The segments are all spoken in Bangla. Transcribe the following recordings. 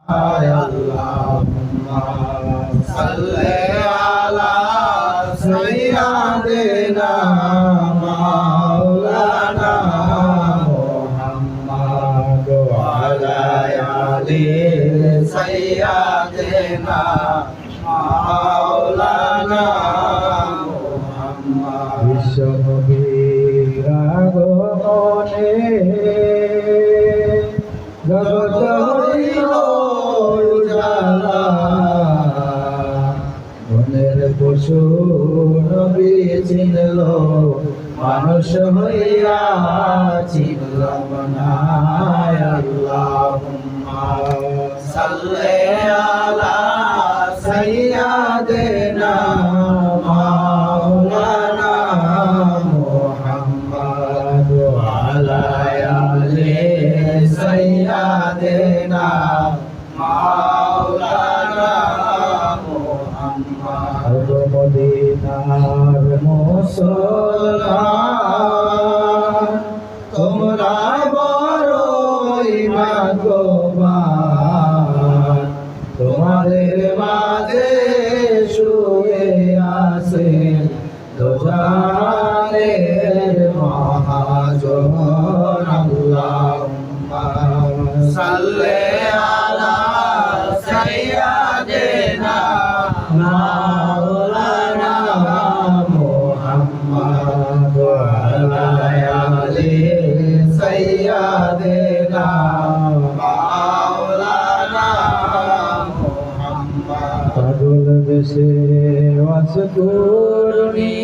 Allahumma salli ala sayyidina maulana Muhammad wa ala ali sayyidina maulana Muhammad বিশ্বনবীর আগমনে জগৎ হইল উজালা মনের পশু নবী চিনল মানুষ হইয়া চিনলাম না আল্লাহুম্মা সাল্লি আলা সাইয়্যিদিনা মাওলানা মুহাম্মদ ওয়া আলা আলি সাইয়্যিদিনা মাওলানা মুহাম্মদ মদিনার মুসলমান তোমরা বড়ই ভাগ্যবান তোমাদের মাঝে শুয়ে আছেন দোজাহানের মহাজন আল্লাহুম্মা সাল্লি আলা সাইয়্যিদিনা মাওলানা মুহাম্মদ ওয়া আলা আলি সাইয়্যিদিনা মাওলানা মুহাম্মদ পাগল বেশে ওয়াসকুরনি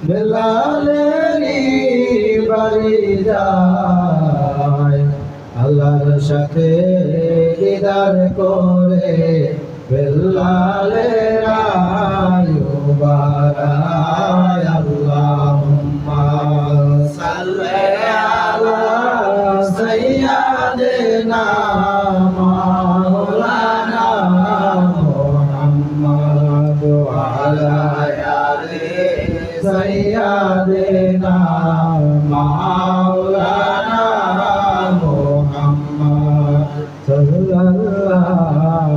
বেলালেরি বাড়ি যায় আল্লাহর সাথে দিদার করে বেলালের আয়ু বাড়ায় আল্লাহুম্মা সাল্লি আলা সাইয়্যিদিনা মাওলানা মুহাম্মদ ওয়া আলা আলি সাইয়্যিদিনা মাওলানা মুহাম্মদ সাল্লাল্লাহু